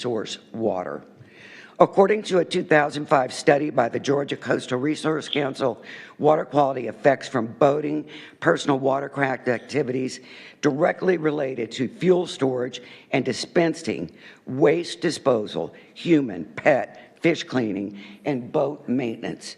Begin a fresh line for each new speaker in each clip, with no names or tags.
source water. According to a 2005 study by the Georgia Coastal Resource Council, water quality effects from boating, personal watercraft activities directly related to fuel storage and dispensing, waste disposal, human, pet, fish cleaning, and boat maintenance.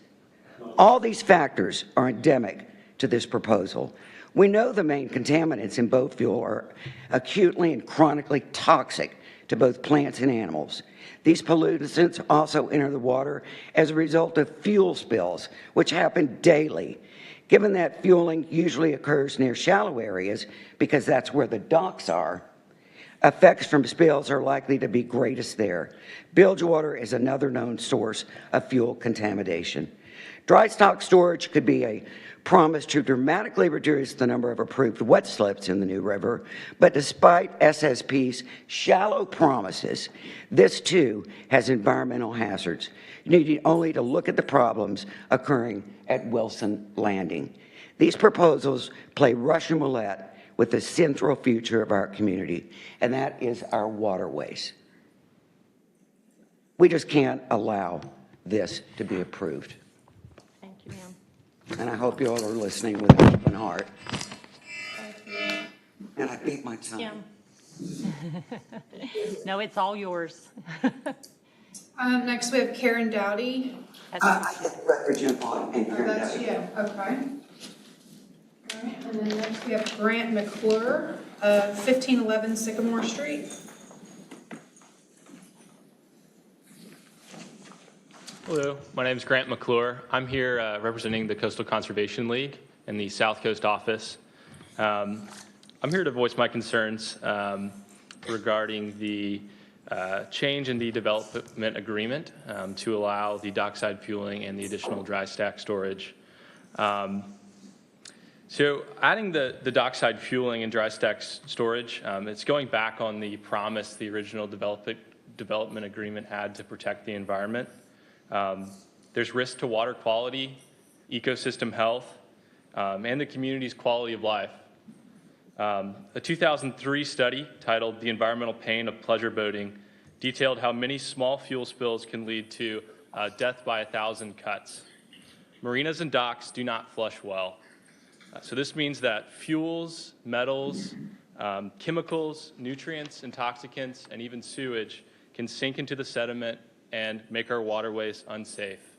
All these factors are endemic to this proposal. We know the main contaminants in boat fuel are acutely and chronically toxic to both plants and animals. These pollutants also enter the water as a result of fuel spills, which happen daily. Given that fueling usually occurs near shallow areas, because that's where the docks are, effects from spills are likely to be greatest there. Bilge water is another known source of fuel contamination. Dry stock storage could be a promise to dramatically reduce the number of approved wet slips in the New River, but despite SSP's shallow promises, this too has environmental hazards. You need only to look at the problems occurring at Wilson Landing. These proposals play Russian roulette with the central future of our community, and that is our waterways. We just can't allow this to be approved.
Thank you, ma'am.
And I hope you all are listening with an open heart. And I beat my tongue.
Yeah. No, it's all yours.
Next we have Karen Dowdy.
I did represent on and
Oh, that's you, okay. All right, and then next we have Grant McClure, 1511 Sycamore Street.
Hello, my name is Grant McClure. I'm here representing the Coastal Conservation League in the South Coast office. I'm here to voice my concerns regarding the change in the development agreement to allow the dockside fueling and the additional dry stack storage. So adding the dockside fueling and dry stack storage, it's going back on the promise the original development agreement had to protect the environment. There's risk to water quality, ecosystem health, and the community's quality of life. A 2003 study titled "The Environmental Pain of Pleasure Boating" detailed how many small fuel spills can lead to death by 1,000 cuts. Marinas and docks do not flush well. So this means that fuels, metals, chemicals, nutrients, intoxicants, and even sewage can sink into the sediment and make our waterways unsafe.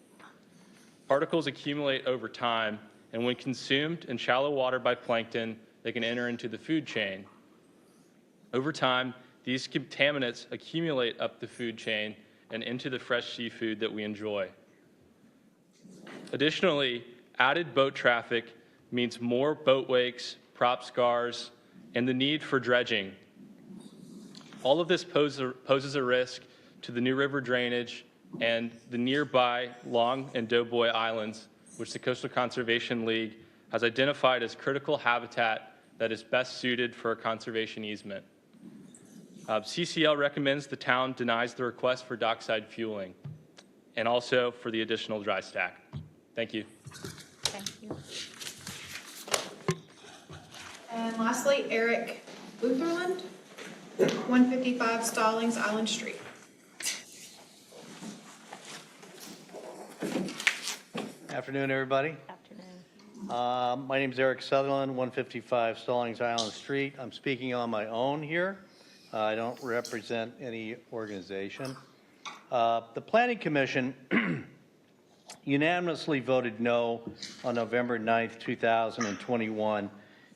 Particles accumulate over time, and when consumed in shallow water by plankton, they can enter into the food chain. Over time, these contaminants accumulate up the food chain and into the fresh seafood that we enjoy. Additionally, added boat traffic means more boat wakes, prop scars, and the need for dredging. All of this poses a risk to the New River drainage and the nearby Long and Doughboy Islands, which the Coastal Conservation League has identified as critical habitat that is best suited for a conservation easement. CCL recommends the town denies the request for dockside fueling and also for the additional dry stack. Thank you.
Thank you.
And lastly, Eric Lutherland, 155 Stallings Island Street.
Afternoon, everybody.
Afternoon.
My name is Eric Sutherland, 155 Stallings Island Street. I'm speaking on my own here. I don't represent any organization. The Planning Commission unanimously voted no on November 9th, 2021,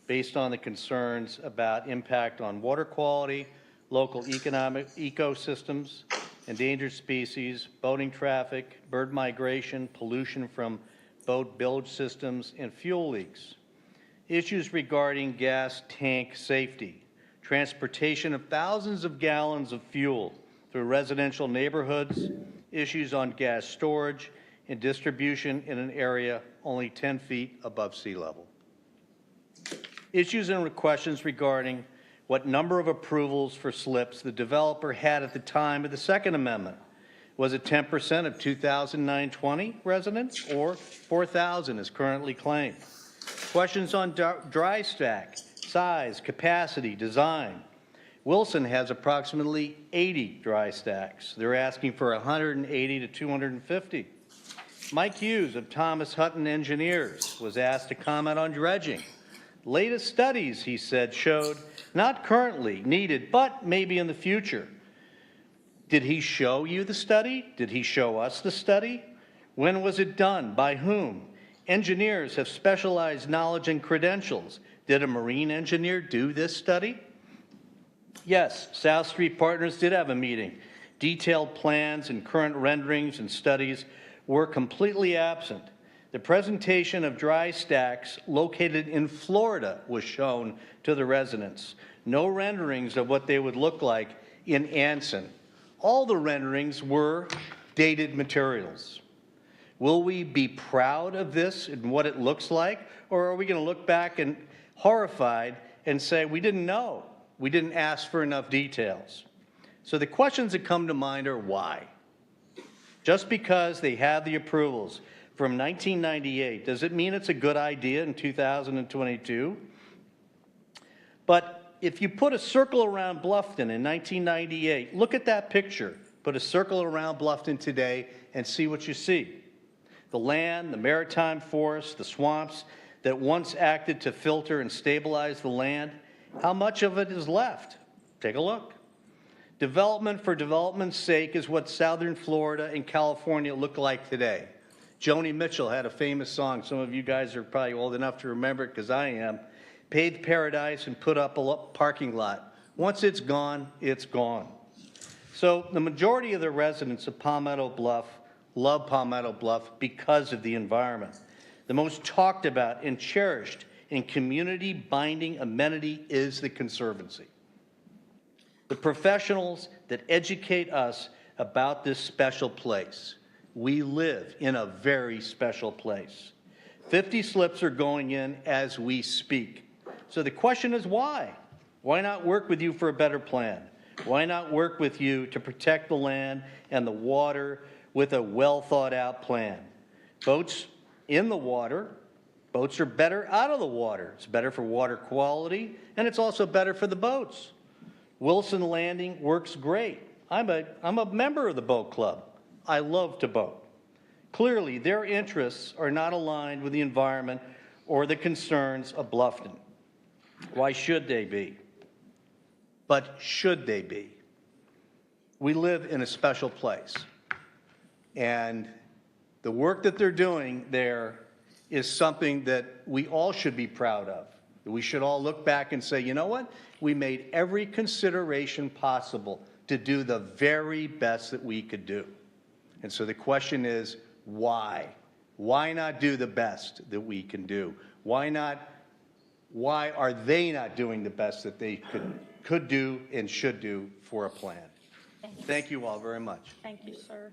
based on the concerns about impact on water quality, local economic ecosystems, endangered species, boating traffic, bird migration, pollution from boat bilge systems, and fuel leaks. Issues regarding gas tank safety, transportation of thousands of gallons of fuel through residential neighborhoods, issues on gas storage and distribution in an area only 10 feet above sea level. Issues and questions regarding what number of approvals for slips the developer had at the time of the Second Amendment. Was it 10% of 2009-20 residents or 4,000 as currently claimed? Questions on dry stack, size, capacity, design. Wilson has approximately 80 dry stacks. They're asking for 180 to 250. Mike Hughes of Thomas Hutton Engineers was asked to comment on dredging. Latest studies, he said, showed not currently needed, but maybe in the future. Did he show you the study? Did he show us the study? When was it done? By whom? Engineers have specialized knowledge and credentials. Did a marine engineer do this study? Yes, South Street Partners did have a meeting. Detailed plans and current renderings and studies were completely absent. The presentation of dry stacks located in Florida was shown to the residents. No renderings of what they would look like in Anson. All the renderings were dated materials. Will we be proud of this and what it looks like, or are we going to look back and horrified and say we didn't know, we didn't ask for enough details? So the questions that come to mind are why? Just because they have the approvals from 1998, does it mean it's a good idea in 2022? But if you put a circle around Bluffton in 1998, look at that picture. Put a circle around Bluffton today and see what you see. The land, the maritime forests, the swamps that once acted to filter and stabilize the land, how much of it is left? Take a look. Development for development's sake is what southern Florida and California look like today. Joni Mitchell had a famous song. Some of you guys are probably old enough to remember it because I am. Paved paradise and put up a parking lot. Once it's gone, it's gone. So the majority of the residents of Palmetto Bluff love Palmetto Bluff because of the environment. The most talked about and cherished and community binding amenity is the Conservancy. The professionals that educate us about this special place. We live in a very special place. 50 slips are going in as we speak. So the question is why? Why not work with you for a better plan? Why not work with you to protect the land and the water with a well thought out plan? Boats in the water, boats are better out of the water. It's better for water quality, and it's also better for the boats. Wilson Landing works great. I'm a member of the boat club. I love to boat. Clearly, their interests are not aligned with the environment or the concerns of Bluffton. Why should they be? But should they be? We live in a special place. And the work that they're doing there is something that we all should be proud of. We should all look back and say, you know what? We made every consideration possible to do the very best that we could do. And so the question is, why? Why not do the best that we can do? Why are they not doing the best that they could do and should do for a plan? Thank you all very much.
Thank you, sir.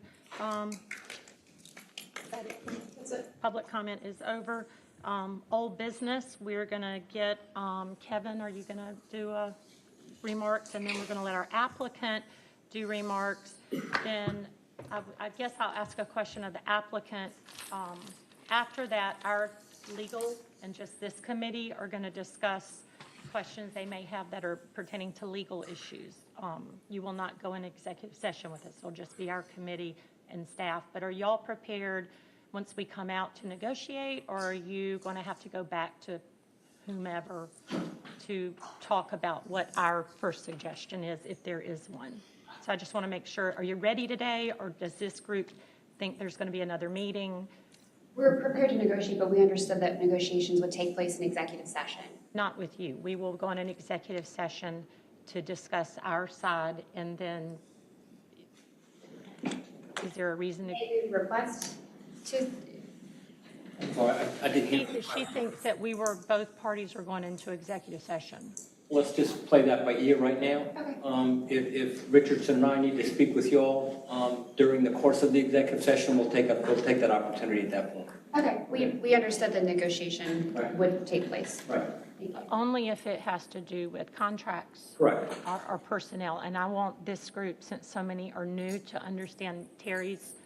That's it.
Public comment is over. Old business, we're going to get, Kevin, are you going to do remarks? And then we're going to let our applicant do remarks. Then I guess I'll ask a question of the applicant. After that, our legal and just this committee are going to discuss questions they may have that are pertaining to legal issues. You will not go in executive session with us. It'll just be our committee and staff. But are y'all prepared once we come out to negotiate, or are you going to have to go back to whomever to talk about what our first suggestion is, if there is one? So I just want to make sure, are you ready today, or does this group think there's going to be another meeting?
We're prepared to negotiate, but we understood that negotiations would take place in executive session.
Not with you. We will go on an executive session to discuss our side, and then is there a reason to?
May we request to?
I didn't hear.
She thinks that both parties are going into executive session.
Let's just play that by ear right now.
Okay.
If Richardson and I need to speak with you all during the course of the executive session, we'll take that opportunity at that point.
Okay, we understood the negotiation
Right.
would take place.
Right.
Thank you.
Only if it has to do with contracts.
Correct.
Or personnel. And I want this group, since so many are new, to understand Terry's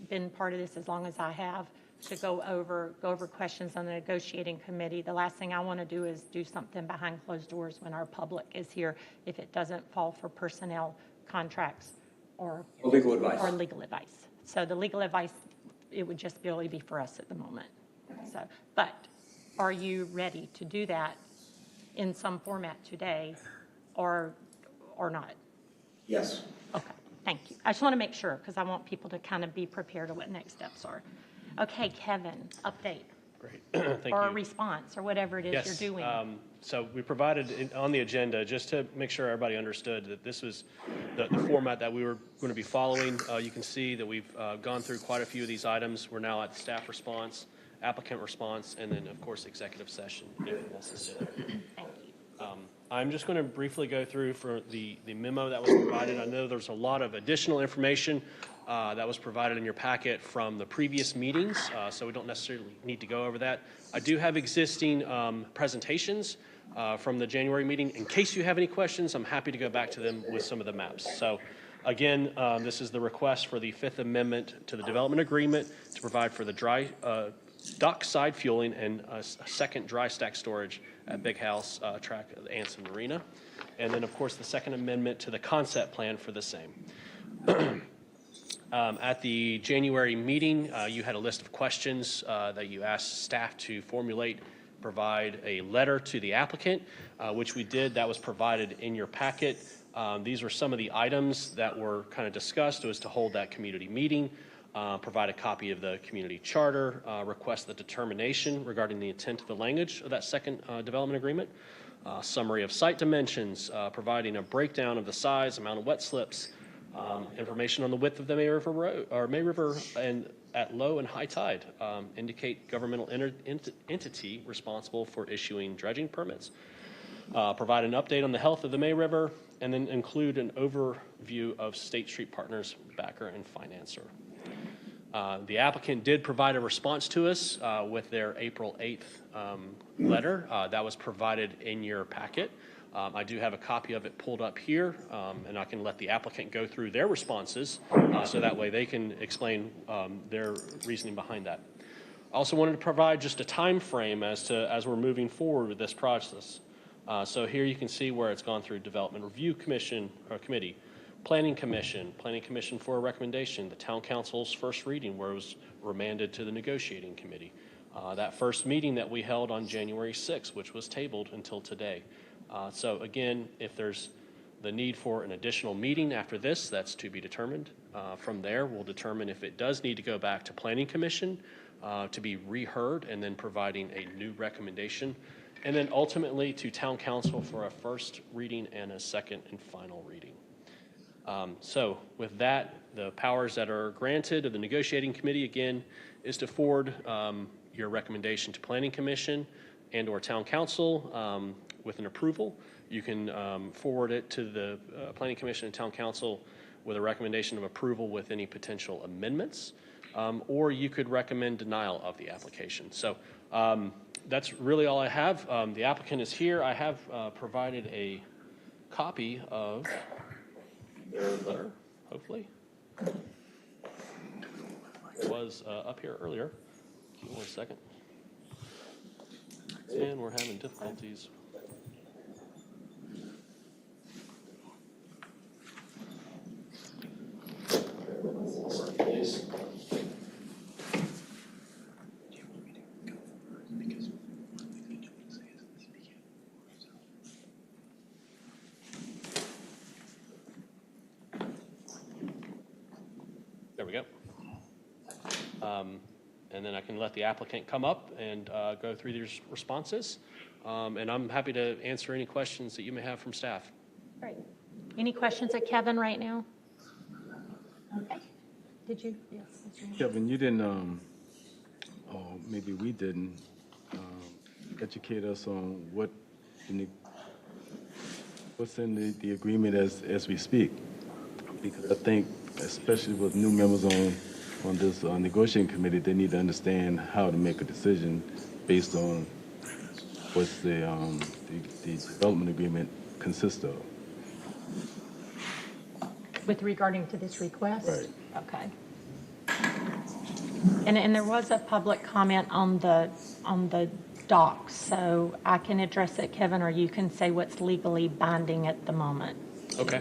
been part of this as long as I have. to go over questions on the negotiating committee. The last thing I want to do is do something behind closed doors when our public is here, if it doesn't fall for personnel contracts or
Legal advice.
or legal advice. So the legal advice, it would just really be for us at the moment. So, but are you ready to do that in some format today or not?
Yes.
Okay, thank you. I just want to make sure because I want people to kind of be prepared of what next steps are. Okay, Kevin, update.
Great, thank
Or a
you.
response or whatever it is
Yes,
you're doing.
so we provided on the agenda, just to make sure everybody understood that this was the format that we were going to be following. You can see that we've gone through quite a few of these items. We're now at staff response, applicant response, and then, of course, executive session if necessary.
Thank you.
I'm just going to briefly go through for the memo that was provided. I know there's a lot of additional information that was provided in your packet from the previous meetings, so we don't necessarily need to go over that. I do have existing presentations from the January meeting. In case you have any questions, I'm happy to go back to them with some of the maps. So again, this is the request for the Fifth Amendment to the Development Agreement to provide for the dockside fueling and a second dry stack storage at Big House track of the Anson Marina. And then, of course, the Second Amendment to the concept plan for the same. At the January meeting, you had a list of questions that you asked staff to formulate, provide a letter to the applicant, which we did. That was provided in your packet. These were some of the items that were kind of discussed. It was to hold that community meeting, provide a copy of the community charter, request the determination regarding the intent of the language of that second development agreement, summary of site dimensions, providing a breakdown of the size, amount of wet slips, information on the width of the May River Road or May River and at low and high tide, indicate governmental entity responsible for issuing dredging permits, provide an update on the health of the May River, and then include an overview of State Street Partners backer and financer. The applicant did provide a response to us with their April 8th letter that was provided in your packet. I do have a copy of it pulled up here, and I can let the applicant go through their responses so that way they can explain their reasoning behind that. I also wanted to provide just a time frame as we're moving forward with this process. So here you can see where it's gone through Development Review Commission or Committee, Planning Commission for a recommendation, the Town Council's first reading where it was remanded to the Negotiating Committee. That first meeting that we held on January 6th, which was tabled until today. So again, if there's the need for an additional meeting after this, that's to be determined. From there, we'll determine if it does need to go back to Planning Commission to be reheard and then providing a new recommendation. And then ultimately to Town Council for a first reading and a second and final reading. So with that, the powers that are granted of the Negotiating Committee, again, is to forward your recommendation to Planning Commission and or Town Council with an approval. You can forward it to the Planning Commission and Town Council with a recommendation of approval with any potential amendments, or you could recommend denial of the application. So that's really all I have. The applicant is here. I have provided a copy of their letter, hopefully. It was up here earlier. Give me 1 second. And we're having difficulties. Please. There we go. And then I can let the applicant come up and go through these responses. And I'm happy to answer any questions that you may have from staff.
Great. Any questions at Kevin right now? Okay. Did you? Yes.
Kevin, you didn't, or maybe we didn't, educate us on what's in the agreement as we speak. Because I think, especially with new members on this negotiating committee, they need to understand how to make a decision based on what the development agreement consists of.
With regarding to this request?
Right.
Okay. And there was a public comment on the docks, so I can address it, Kevin, or you can say what's legally binding at the moment.
Okay.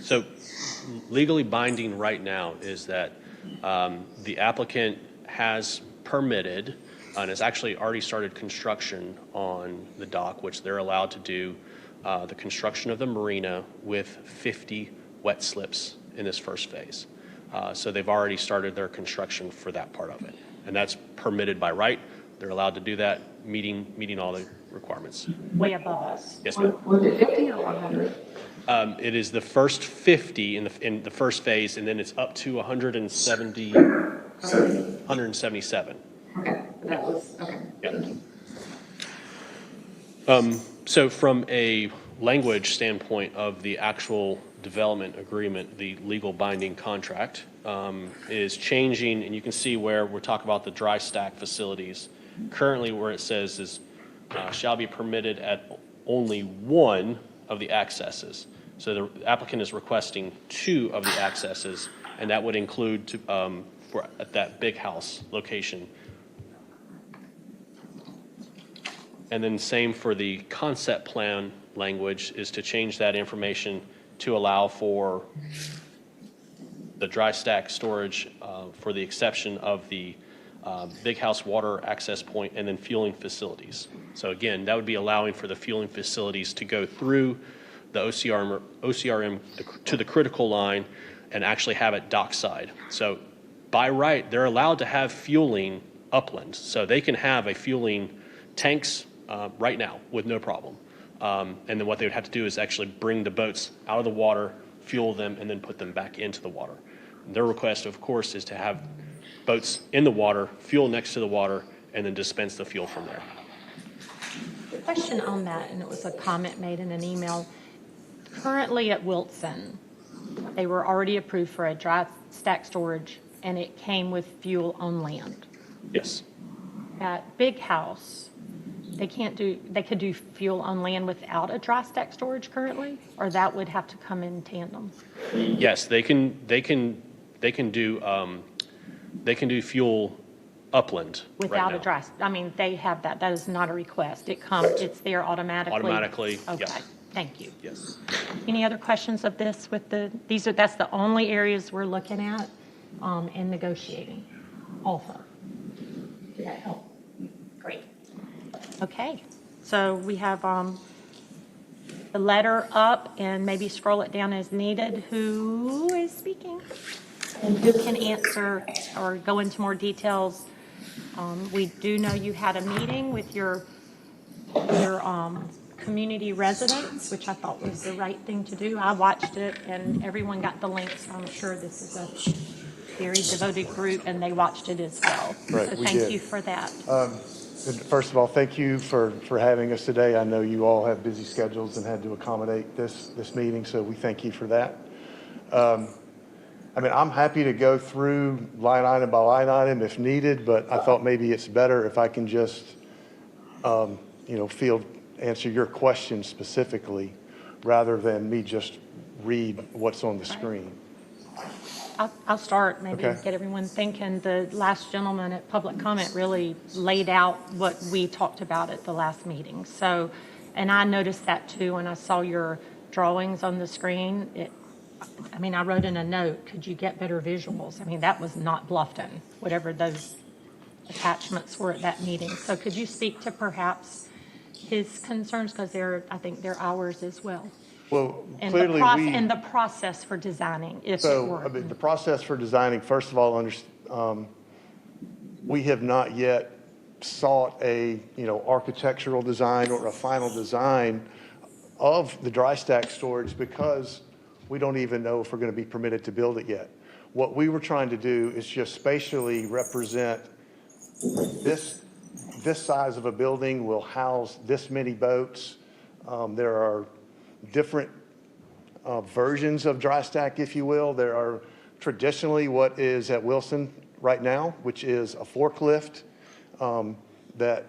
So legally binding right now is that the applicant has permitted and has actually already started construction on the dock, which they're allowed to do the construction of the marina with 50 wet slips in this first phase. So they've already started their construction for that part of it. And that's permitted by right. They're allowed to do that, meeting all the requirements.
Way above us.
Yes, ma'am.
Was it 50 or 100?
It is the first 50 in the first phase, and then it's up to 177.
Okay, that was, okay.
Yeah. So from a language standpoint of the actual development agreement, the legal binding contract is changing, and you can see where we're talking about the dry stack facilities. Currently, where it says is shall be permitted at only one of the accesses. So the applicant is requesting 2 of the accesses, and that would include for at that big house location. And then same for the concept plan language is to change that information to allow for the dry stack storage for the exception of the big house water access point and then fueling facilities. So again, that would be allowing for the fueling facilities to go through the OCRM to the critical line and actually have it dockside. So by right, they're allowed to have fueling upland. So they can have a fueling tanks right now with no problem. And then what they would have to do is actually bring the boats out of the water, fuel them, and then put them back into the water. Their request, of course, is to have boats in the water, fuel next to the water, and then dispense the fuel from there.
The question on that, and it was a comment made in an email, currently at Wilson, they were already approved for a dry stack storage, and it came with fuel on land.
Yes.
At Big House, they could do fuel on land without a dry stack storage currently, or that would have to come in tandem?
Yes, they can do fuel upland right
Without
now.
a dry, I mean, they have that. That is not a request. It comes, it's there automatically.
Automatically,
Okay,
yeah.
thank you.
Yes.
Any other questions of this with that's the only areas we're looking at in negotiating also. Did that help? Great. Okay, so we have the letter up and maybe scroll it down as needed. Who is speaking? And who can answer or go into more details? We do know you had a meeting with your community residents, which I thought was the right thing to do. I watched it and everyone got the link, so I'm sure this is a very devoted group and they watched it as well.
Right,
So
we
thank
did.
you for that.
First of all, thank you for having us today. I know you all have busy schedules and had to accommodate this meeting, so we thank you for that. I mean, I'm happy to go through line item by line item if needed, but I thought maybe it's better if I can just, answer your question specifically rather than me just read what's on the screen.
I'll start, maybe
Okay.
get everyone thinking. The last gentleman at public comment really laid out what we talked about at the last meeting. So, and I noticed that too when I saw your drawings on the screen. I wrote in a note, could you get better visuals? I mean, that was not Bluffton, whatever those attachments were at that meeting. So could you speak to perhaps his concerns, because I think they're ours as well?
Well,
And
clearly
and the process for designing, if it
So,
were.
the process for designing, first of all, we have not yet sought a, architectural design or a final design of the dry stack storage because we don't even know if we're going to be permitted to build it yet. What we were trying to do is just spatially represent this size of a building will house this many boats. There are different versions of dry stack, if you will. There are traditionally what is at Wilson right now, which is a forklift that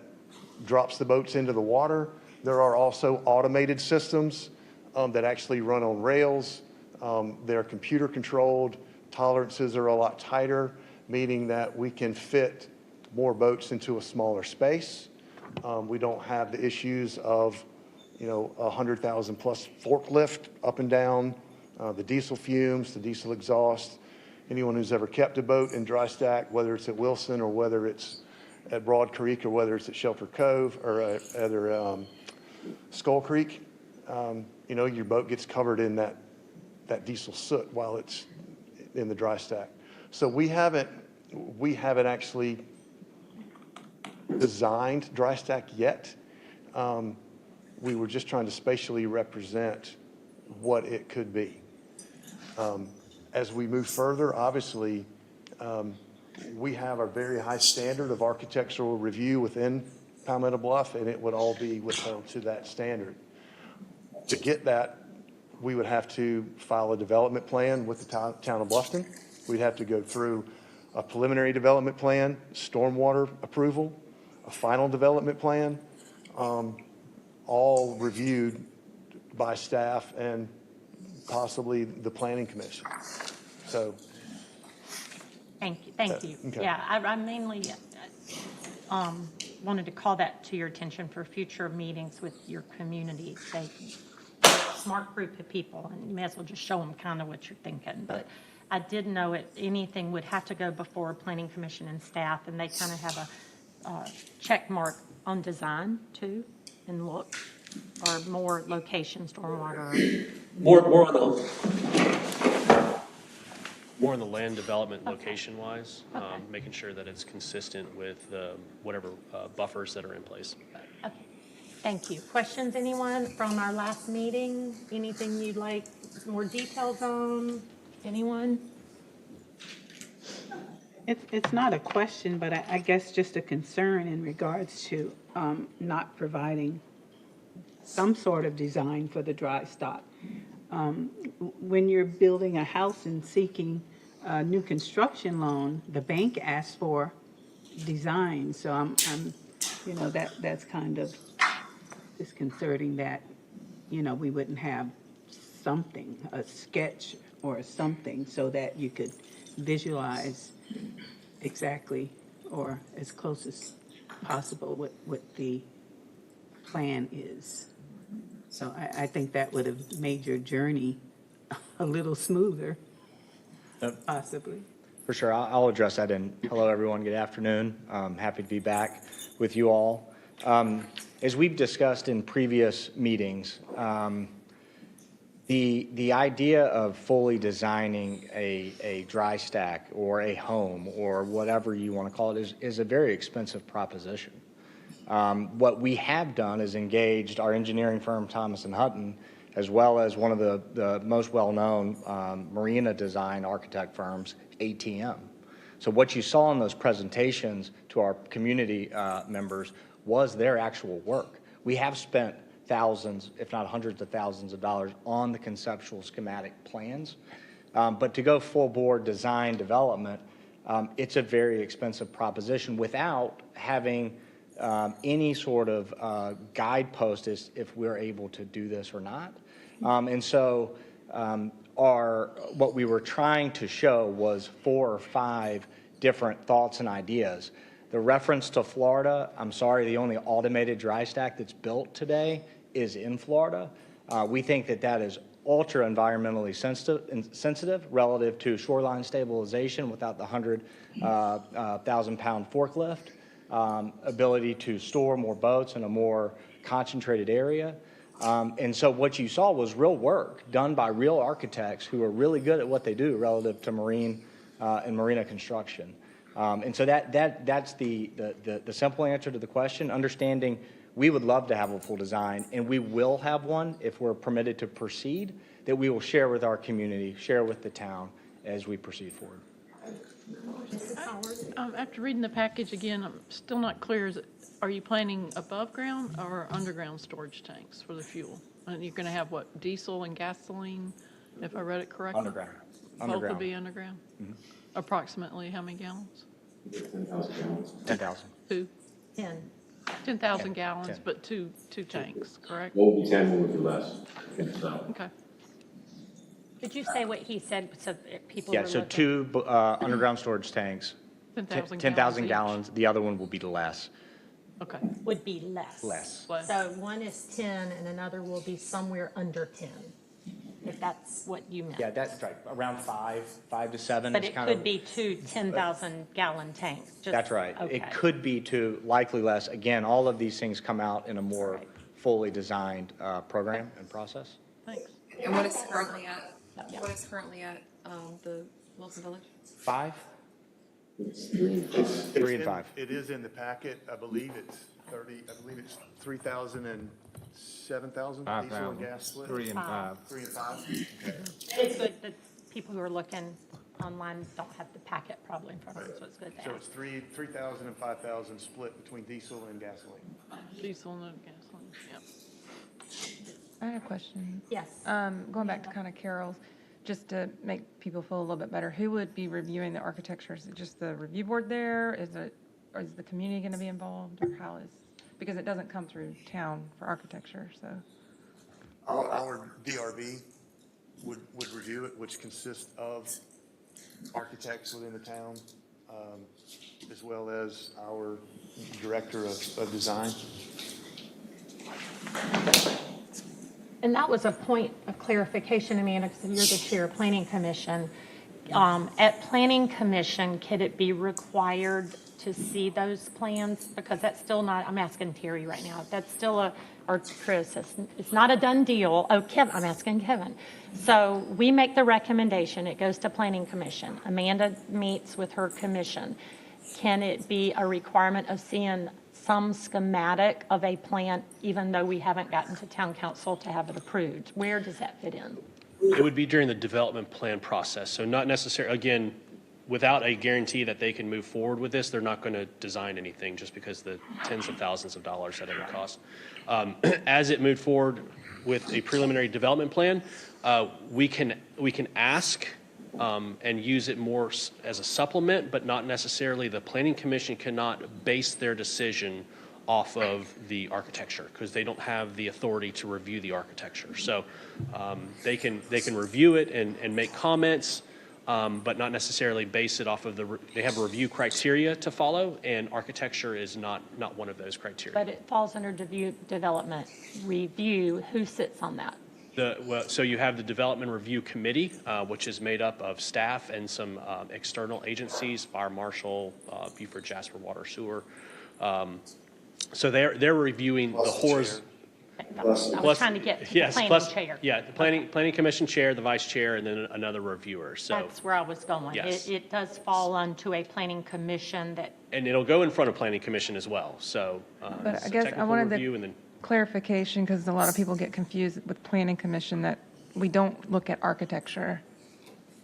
drops the boats into the water. There are also automated systems that actually run on rails. They're computer controlled tolerances are a lot tighter, meaning that we can fit more boats into a smaller space. We don't have the issues of, 100,000 plus forklift up and down, the diesel fumes, the diesel exhaust. Anyone who's ever kept a boat in dry stack, whether it's at Wilson or whether it's at Broad Creek or whether it's at Shelter Cove or at Skull Creek, your boat gets covered in that diesel soot while it's in the dry stack. So we haven't actually designed dry stack yet. We were just trying to spatially represent what it could be. As we move further, obviously, we have a very high standard of architectural review within Palmetto Bluff, and it would all be withheld to that standard. To get that, we would have to file a development plan with the town of Bluffton. We'd have to go through a preliminary development plan, stormwater approval, a final development plan, all reviewed by staff and possibly the planning commission. So.
Thank you.
Okay.
Yeah, I mainly wanted to call that to your attention for future meetings with your community. Say, smart group of people, and you may as well just show them kind of what you're thinking. But I didn't know anything would have to go before planning commission and staff, and they kind of have a check mark on design too, and look, or more location, stormwater.
More on the
More on the land development location-wise, making sure that it's consistent with whatever buffers that are in place.
Okay, thank you. Questions, anyone from our last meeting? Anything you'd like more details on? Anyone?
It's not a question, but I guess just a concern in regards to not providing some sort of design for the dry stock. When you're building a house and seeking a new construction loan, the bank asks for design. So I'm that's kind of disconcerting that, we wouldn't have something, a sketch or something, so that you could visualize exactly or as close as possible what the plan is. So I think that would have made your journey a little smoother, possibly.
For sure, I'll address that. And hello, everyone. Good afternoon. Happy to be back with you all. As we've discussed in previous meetings, the idea of fully designing a dry stack or a home or whatever you want to call it is a very expensive proposition. What we have done is engaged our engineering firm, Thomas & Hutton, as well as one of the most well-known marina design architect firms, ATM. So what you saw in those presentations to our community members was their actual work. We have spent thousands, if not hundreds of thousands of dollars on the conceptual schematic plans. But to go full board design development, it's a very expensive proposition without having any sort of guidepost as if we're able to do this or not. And so what we were trying to show was 4 or 5 different thoughts and ideas. The reference to Florida, I'm sorry, the only automated dry stack that's built today is in Florida. We think that is ultra environmentally sensitive relative to shoreline stabilization without the 100,000-pound forklift. Ability to store more boats in a more concentrated area. And so what you saw was real work done by real architects who are really good at what they do relative to marine and marina construction. And so that's the simple answer to the question, understanding we would love to have a full design, and we will have one if we're permitted to proceed, that we will share with our community, share with the town as we proceed forward.
After reading the package again, I'm still not clear. Are you planning above ground or underground storage tanks for the fuel? And you're going to have what, diesel and gasoline, if I read it correctly?
Underground.
Both will be underground? Mm-hmm. Approximately how many gallons?
10,000 gallons. 10,000.
10,000
gallons,
10.
but two tanks, correct?
What would be 10, what would be less? So.
Okay.
Did you say what he said so that people
Yeah,
were
so
looking?
two underground storage tanks,
10,000
10,000
each.
gallons. The other one will be less.
Okay.
Would be less.
Less.
So one is 10 and another will be somewhere under 10, if that's what you meant.
Yeah, that's right. Around 5 to 7
But
is
it
kind
could
of.
be two 10,000-gallon tanks. Just-
That's right.
Okay.
It could be to likely less. Again, all of these things come out in a more
Right.
fully designed program and process.
Thanks.
And what is currently at,
Yeah.
what is currently at the Wilson Village?
5?
It's
3 and 5.
It is in the packet. I believe it's 3,000 and 7,000 diesel and gas split.
3 and 5.
3 and 5.
It's good that people who are looking online don't have the packet probably in front of them, so it's good to
So
have.
it's 3,000 and 5,000 split between diesel and gasoline.
Diesel and gasoline, yep.
I had a question.
Yes.
Going back to kind of Carol's, just to make people feel a little bit better, who would be reviewing the architecture? Is it just the review board there? Or is the community going to be involved, or how is, because it doesn't come through town for architecture, so.
Our DRB would review it, which consists of architects within the town, as well as our director of design.
And that was a point of clarification, Amanda, because you're the chair of Planning Commission. At Planning Commission, could it be required to see those plans? Because that's still not, I'm asking Terry right now, that's still or Chris, it's not a done deal. Oh, Kevin, I'm asking Kevin. So we make the recommendation, it goes to Planning Commission. Amanda meets with her commission. Can it be a requirement of seeing some schematic of a plan, even though we haven't gotten to town council to have it approved? Where does that fit in?
It would be during the development plan process, so not necessarily, again, without a guarantee that they can move forward with this, they're not going to design anything just because the tens of thousands of dollars that it would cost. As it moved forward with a preliminary development plan, we can ask and use it more as a supplement, but not necessarily. The Planning Commission cannot base their decision off of the architecture because they don't have the authority to review the architecture. So they can review it and make comments, but not necessarily base it off of they have a review criteria to follow, and architecture is not one of those criteria.
But it falls under development review. Who sits on that?
So you have the Development Review Committee, which is made up of staff and some external agencies, Fire Marshal, Beaufort Jasper Water Sewer. So they're reviewing the horizontal.
I was trying to get the planning chair.
Yeah, the planning commission chair, the vice chair, and then another reviewer. So
That's where I was going.
Yes.
It does fall onto a planning commission that,
and it'll go in front of planning commission as well. So
But
it's
I
a
guess I
technical
wanted
review
the
and then
clarification, because a lot of people get confused with planning commission, that we don't look at architecture.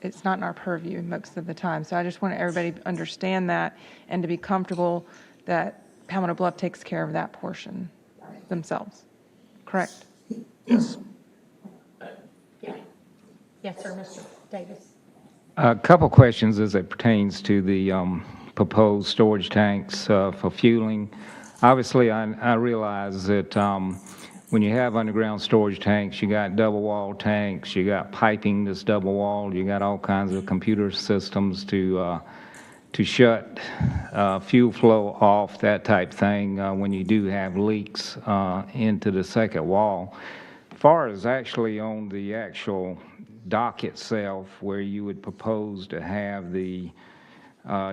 It's not in our purview most of the time. So I just want everybody to understand that and to be comfortable that Palmetto Bluff takes care of that portion themselves. Correct?
Yes.
yes, sir, Mr. Davis.
A couple questions as it pertains to the proposed storage tanks for fueling. Obviously, I realize that when you have underground storage tanks, you got double wall tanks, you got piping that's double walled, you got all kinds of computer systems to shut fuel flow off, that type thing, when you do have leaks into the second wall. As far as actually on the actual dock itself, where you would propose to have the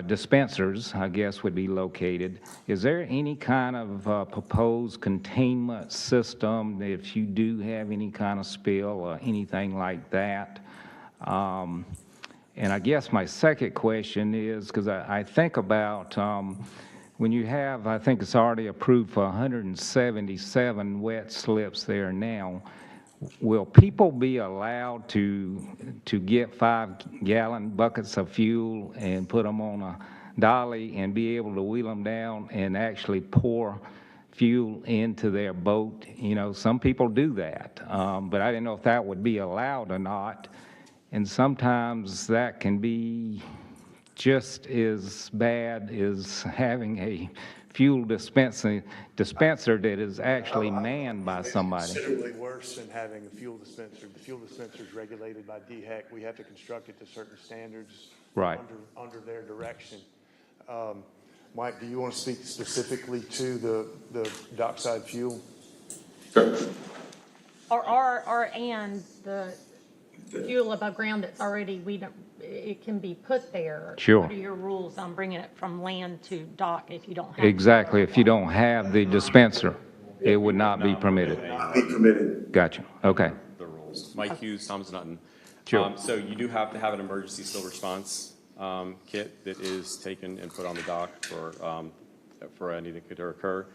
dispensers, I guess, would be located, is there any kind of proposed containment system if you do have any kind of spill or anything like that? And I guess my second question is, because I think about when you have, I think it's already approved for 177 wet slips there now, will people be allowed to get 5-gallon buckets of fuel and put them on a dolly and be able to wheel them down and actually pour fuel into their boat? You know, some people do that, but I didn't know if that would be allowed or not. And sometimes that can be just as bad as having a fuel dispenser that is actually manned by
It's
somebody.
considerably worse than having a fuel dispenser. The fuel dispenser is regulated by DHEC. We have to construct it to certain standards.
Right.
Under their direction. Mike, do you want to speak specifically to the dockside fuel?
And the fuel above ground that's already, it can be put there.
Sure.
What are your rules on bringing it from land to dock if you don't have?
Exactly. If you don't have the dispenser, it would not be permitted.
Not be permitted.
Gotcha. Okay.
The rules. Mike Hughes, Thomas Nutton.
Sure.
So you do have to have an emergency spill response kit that is taken and put on the dock for anything that could occur.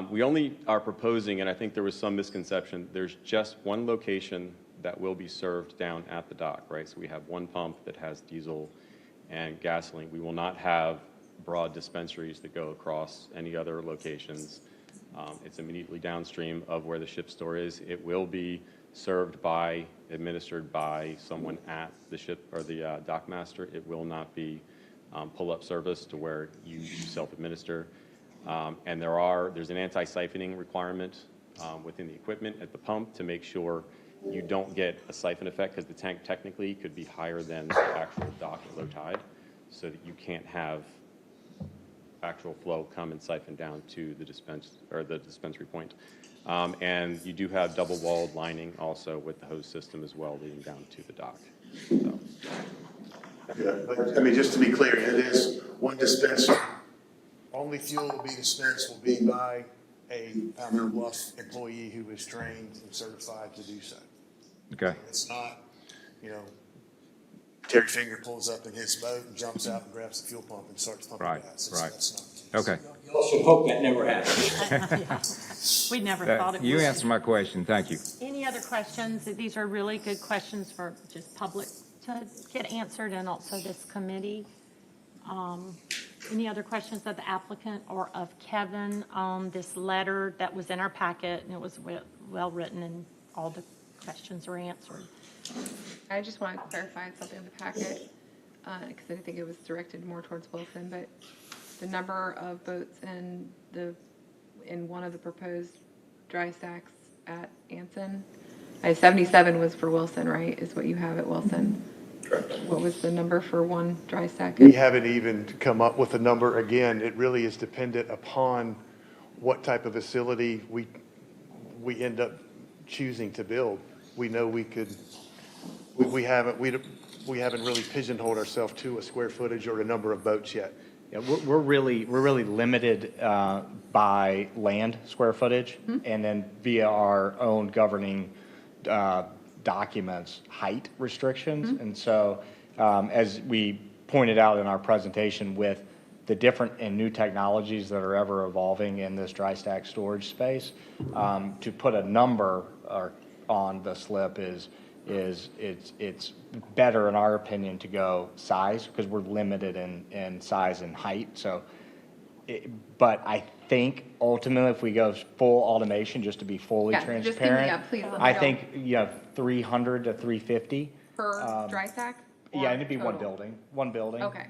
We only are proposing, and I think there was some misconception, there's just one location that will be served down at the dock, right? So we have one pump that has diesel and gasoline. We will not have broad dispensaries that go across any other locations. It's immediately downstream of where the ship store is. It will be served by, administered by someone at the ship or the dock master. It will not be pull-up service to where you self-administer. And there's an anti-siphoning requirement within the equipment at the pump to make sure you don't get a siphon effect, because the tank technically could be higher than the actual dock at low tide, so that you can't have actual flow come and siphon down to the dispensary point. And you do have double-walled lining also with the hose system as well leading down to the dock. So.
Yeah, but I mean, just to be clear, it is one dispenser. Only fuel will be dispensed will be by a Palmetto Bluff employee who is trained and certified to do so.
Okay.
It's not, Terry Finger pulls up in his boat and jumps out and grabs the fuel pump and starts pumping
Right,
gas.
right.
That's not the case.
Okay.
You also hope that never happens.
We never thought it would.
You answered my question. Thank you.
Any other questions? These are really good questions for just public to get answered, and also this committee. Any other questions of the applicant or of Kevin on this letter that was in our packet, and it was well-written and all the questions are answered?
I just want to clarify something in the packet, because I think it was directed more towards Wilson, but the number of boats in one of the proposed dry stacks at Anson, 77 was for Wilson, right, is what you have at Wilson? Correct. What was the number for one dry stack?
We haven't even come up with a number. Again, it really is dependent upon what type of facility we end up choosing to build. We know we haven't really pigeonholed ourselves to a square footage or a number of boats yet.
Yeah, we're really limited by land square footage, and then via our own governing documents, height restrictions. And so, as we pointed out in our presentation, with the different and new technologies that are ever evolving in this dry stack storage space, to put a number on the slip it's better, in our opinion, to go size, because we're limited in size and height. So, but I think ultimately, if we go full automation, just to be fully transparent,
please,
I think 300 to 350
per dry stack?
Yeah, it'd be one building.
Okay.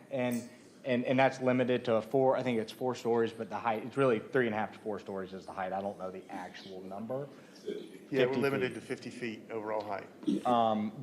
And that's limited to I think it's 4 stories, but the height, it's really 3.5 to 4 stories is the height. I don't know the actual number.
Yeah, we're limited to 50 feet overall height.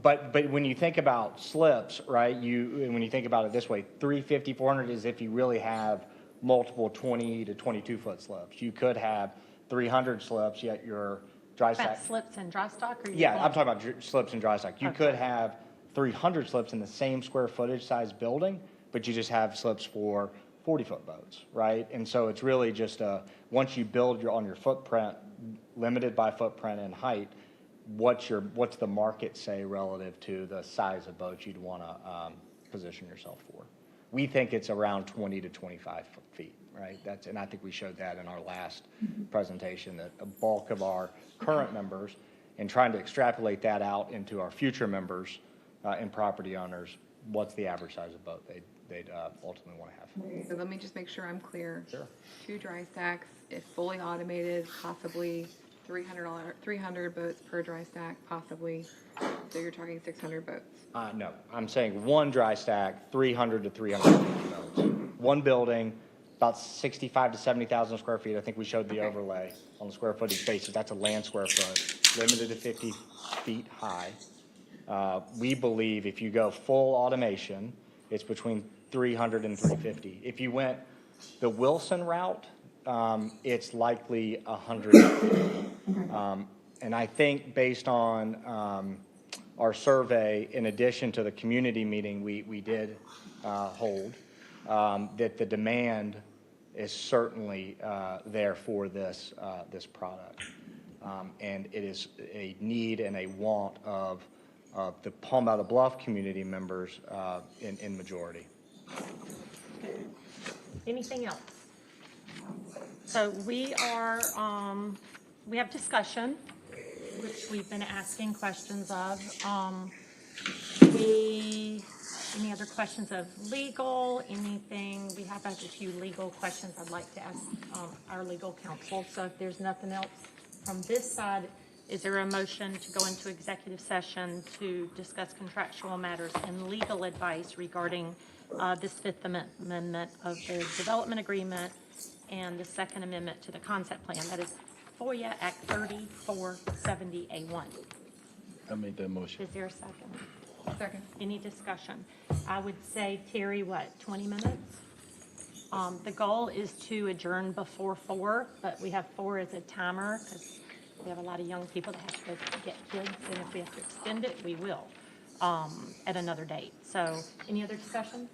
But when you think about slips, right, when you think about it this way, 350, 400 is if you really have multiple 20 to 22 foot slips. You could have 300 slips, yet your dry stack.
About slips and dry stock? Or
I'm talking about slips and dry stack. You could have 300 slips in the same square footage size building, but you just have slips for 40-foot boats, right? And so it's really just once you build on your footprint, limited by footprint and height, what's the market say relative to the size of boats you'd want to position yourself for? We think it's around 20 to 25 feet, right? And I think we showed that in our last presentation, that a bulk of our current members, and trying to extrapolate that out into our future members and property owners, what's the average size of boat they'd ultimately want to have.
Okay, so let me just make sure I'm clear.
Sure.
2 dry stacks, if fully automated, possibly $300 boats per dry stack, possibly. So you're talking 600 boats.
No, I'm saying one dry stack, 300 to 350 boats. One building, about 65 to 70,000 square feet. I think we showed the overlay on the square footage basis. That's a land square foot, limited to 50 feet high. We believe if you go full automation, it's between 300 and 350. If you went the Wilson route, it's likely 150. And I think based on our survey, in addition to the community meeting we did hold, that the demand is certainly there for this product. And it is a need and a want of the Palmetto Bluff community members in majority.
Anything else? So we have discussion, which we've been asking questions of. Any other questions of legal, anything? We have a few legal questions I'd like to ask our legal counsel. So if there's nothing else from this side, is there a motion to go into executive session to discuss contractual matters and legal advice regarding this Fifth Amendment of the development agreement and the Second Amendment to the concept plan? That is FOIA Act 3470A1.
I made that motion.
Is there a second?
Second.
Any discussion? I would say, Terry, what, 20 minutes? The goal is to adjourn before 4, but we have 4 as a timer because we have a lot of young people that have to go get kids, and if we have to extend it, we will at another date. So any other discussion?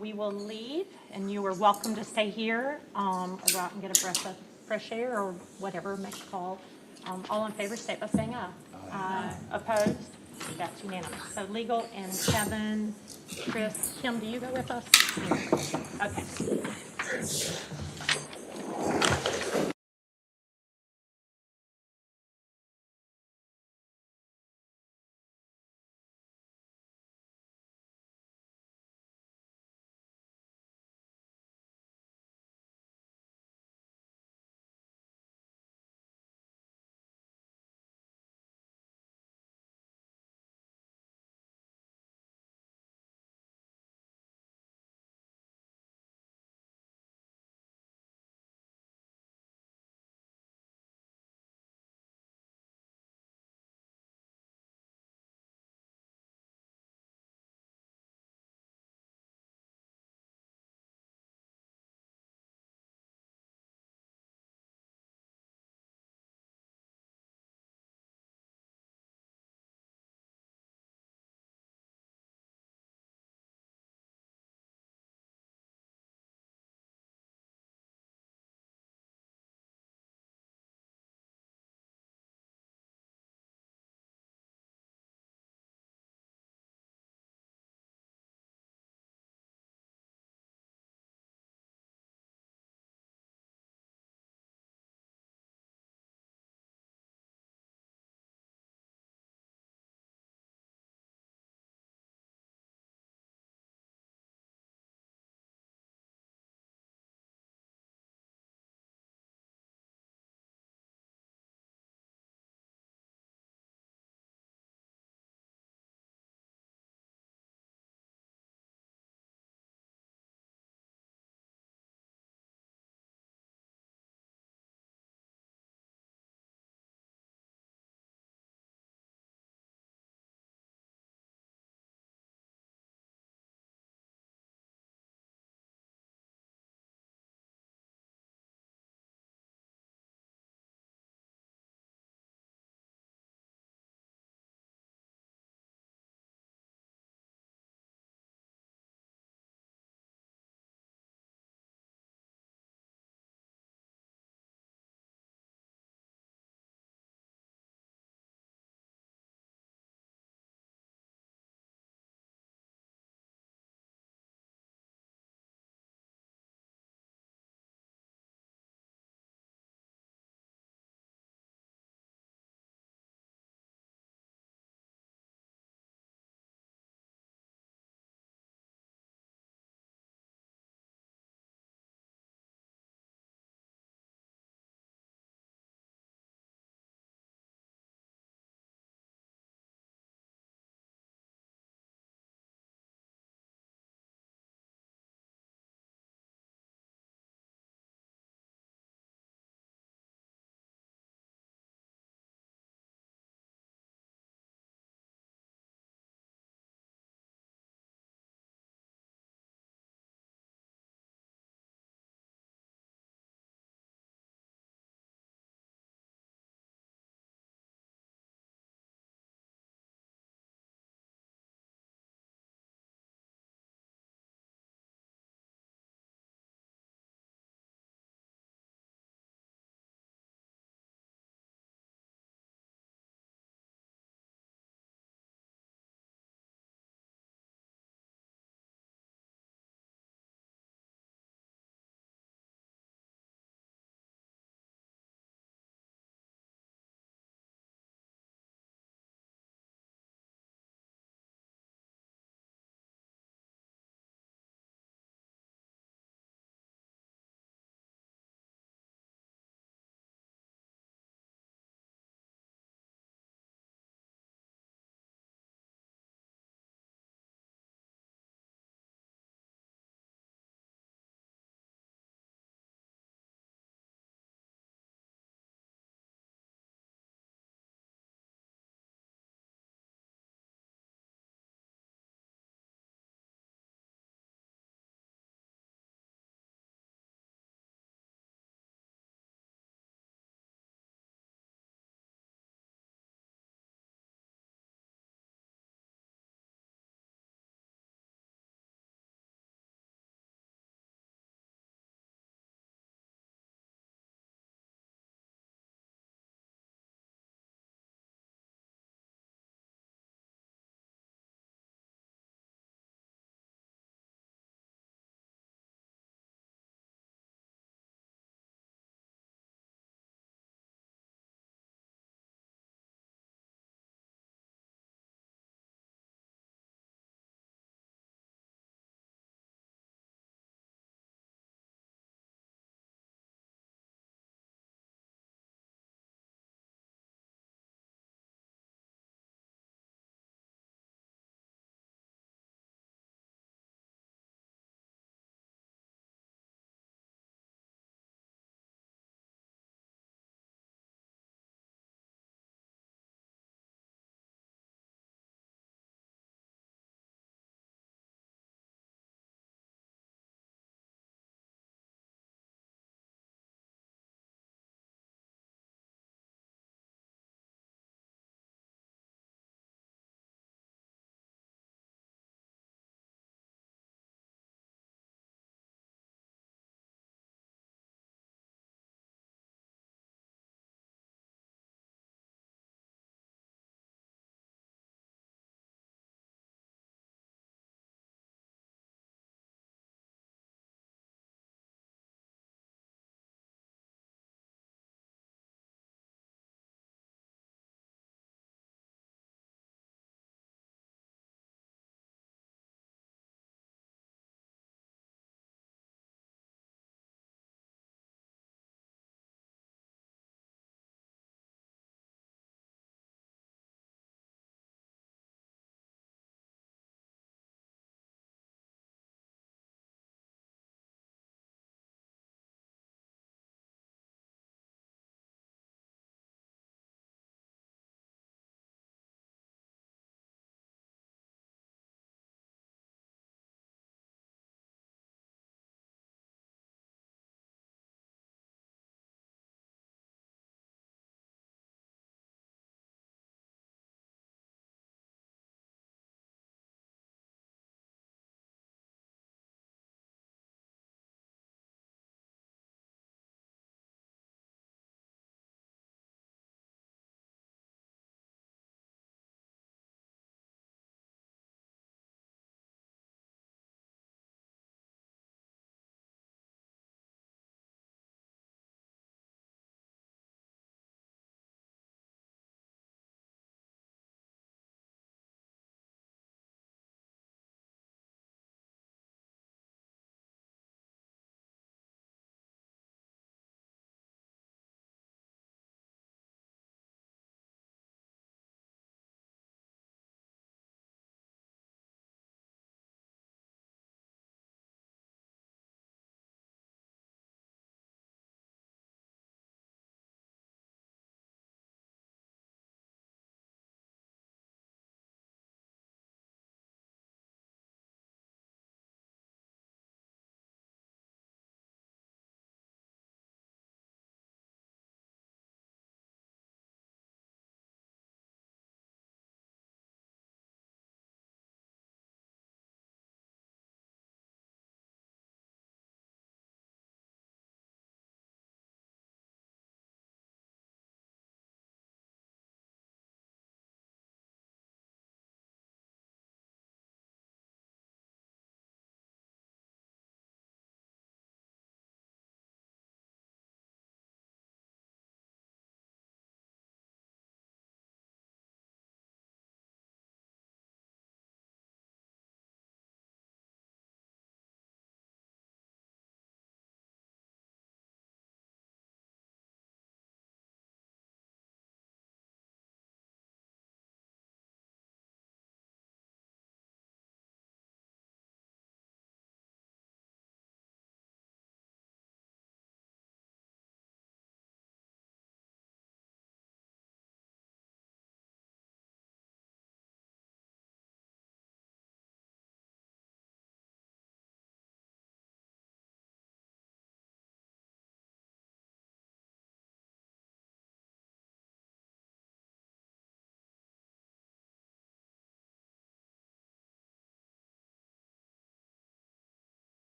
We will leave, and you are welcome to stay here or go out and get a breath of fresh air or whatever, make a call. All in favor, state by saying aye. Aye. Opposed? That's unanimous. So legal and Kevin, Chris, Kim, do you go with us? Okay.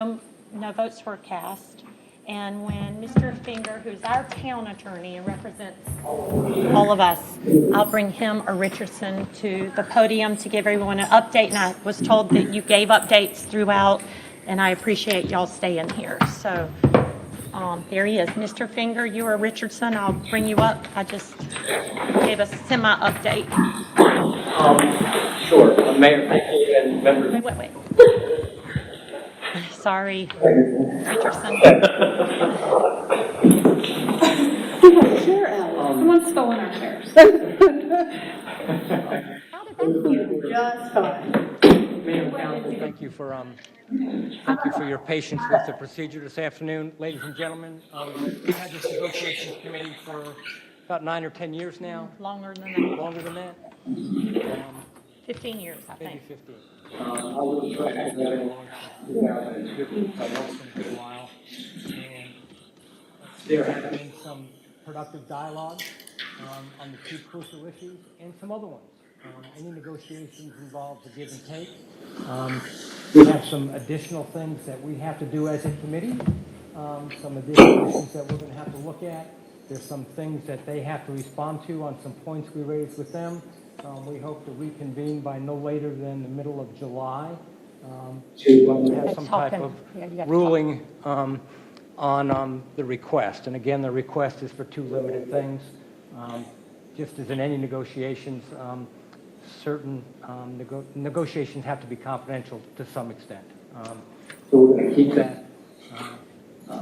No votes were cast. And when Mr. Finger, who's our town attorney and represents all of us, I'll bring him or Richardson to the podium to give everyone an update. And I was told that you gave updates throughout, and I appreciate y'all staying here. So there he is. Mr. Finger, you or Richardson, I'll bring you up. I just gave a semi-update.
Sure. Mayor, thank you, and members.
Wait. Sorry, Richardson.
Sure, Alex. Someone's stolen our chairs. Just fine.
Thank you for your patience with the procedure this afternoon. Ladies and gentlemen, we've had this negotiations committee for about 9 or 10 years now.
Longer than that.
Longer than that?
15 years, I think.
Maybe 15.
I will try to have that in 2002.
So it's been a good while. And there have been some productive dialogue on the two crucial issues and some other ones. Any negotiations involves a give and take. We have some additional things that we have to do as a committee, some additional issues that we're going to have to look at. There's some things that they have to respond to on some points we raised with them. We hope to reconvene by no later than the middle of July to have some type of ruling on the request. And again, the request is for two limited things. Just as in any negotiations, certain negotiations have to be confidential to some extent.
So we're going to keep that.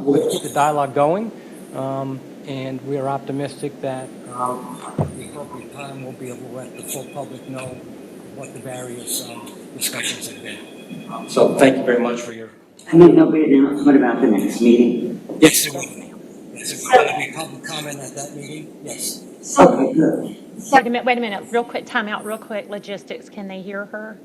We'll keep the dialogue going, and we are optimistic that at the appropriate time we'll be able to let the full public know what the various discussions have been.
So thank you very much for your.
And then there'll be an announcement about the next meeting.
Yes, it will.
Public comment at that meeting? Yes.
Okay, good.
Wait a minute, real quick, time out, real quick, logistics, can they hear her?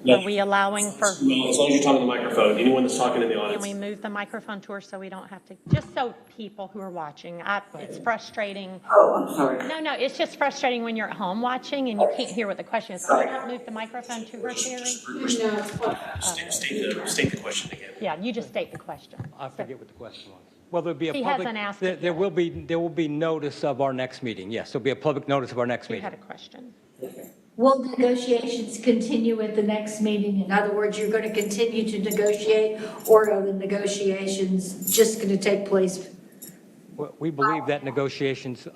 Are we allowing for,
No, as long as you're talking to the microphone. Anyone that's talking in the
can
audience.
we move the microphone to her so we don't have to, just so people who are watching, it's frustrating.
Oh, I'm sorry.
No, it's just frustrating when you're at home watching and you can't hear what the question is. Can we not move the microphone to her, Terry?
State the question again.
Yeah, you just state the question.
I forget what the question was. Well, there'll be a
He
public.
hasn't asked it
There will be notice of our next meeting. Yes, there'll be a public notice of our next
You
meeting.
had a question.
Will negotiations continue at the next meeting? In other words, you're going to continue to negotiate, or are the negotiations just going to take place?
Well, we believe that negotiations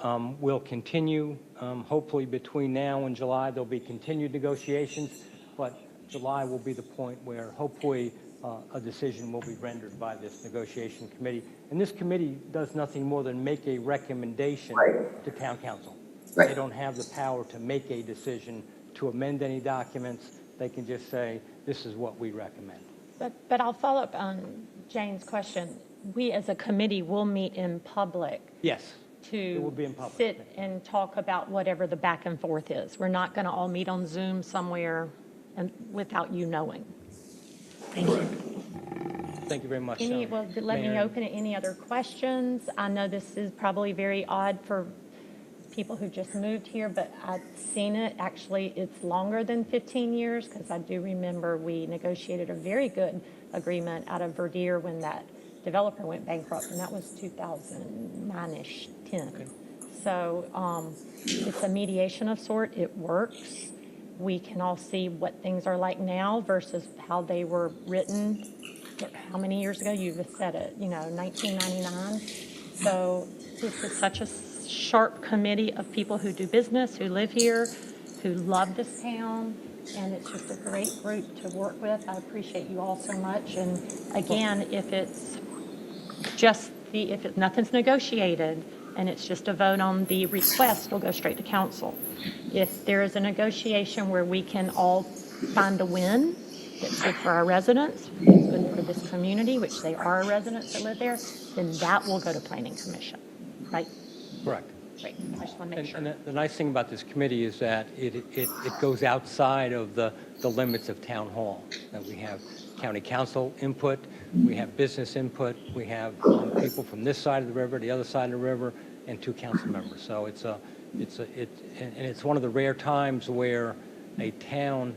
will continue. Hopefully between now and July, there'll be continued negotiations, but July will be the point where hopefully a decision will be rendered by this negotiation committee. And this committee does nothing more than make a recommendation to town council.
Right.
They don't have the power to make a decision to amend any documents. They can just say, this is what we recommend.
But I'll follow up on Jane's question. We as a committee will meet in public.
Yes, it will
To
be in public.
sit and talk about whatever the back and forth is. We're not going to all meet on Zoom somewhere and without you knowing.
Thank you.
Thank you very much.
Well, let me
Mayor.
open it. Any other questions? I know this is probably very odd for people who just moved here, but I've seen it. Actually, it's longer than 15 years because I do remember we negotiated a very good agreement out of Verdier when that developer went bankrupt, and that was 2009-ish, 10. Okay. So it's a mediation of sort. It works. We can all see what things are like now versus how they were written. How many years ago? You said it, 1999. So this is such a sharp committee of people who do business, who live here, who love this town, and it's just a great group to work with. I appreciate you all so much. And again, if nothing's negotiated and it's just a vote on the request, it'll go straight to council. If there is a negotiation where we can all find a win that's good for our residents, it's good for this community, which they are our residents that live there, then that will go to planning commission, right?
Correct.
Great. I just want to make sure.
And the nice thing about this committee is that it goes outside of the limits of town hall. That we have county council input, we have business input, we have people from this side of the river, the other side of the river, and 2 council members. So it's one of the rare times where a town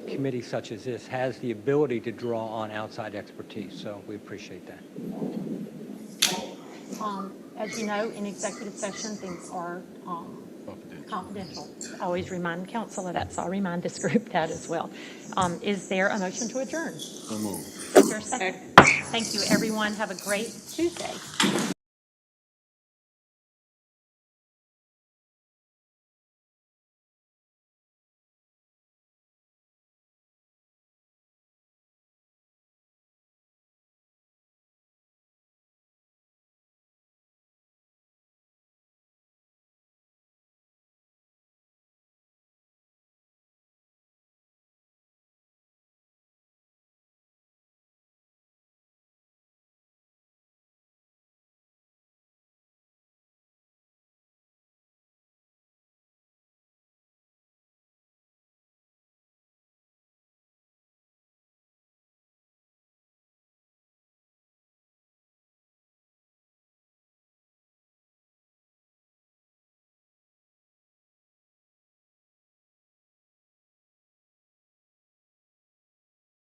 committee such as this has the ability to draw on outside expertise, so we appreciate that.
As you know, in executive session, things are confidential. I always remind council of that, so I'll remind this group that as well. Is there a motion to adjourn?
So moved.
Is there a second? Thank you, everyone. Have a great Tuesday.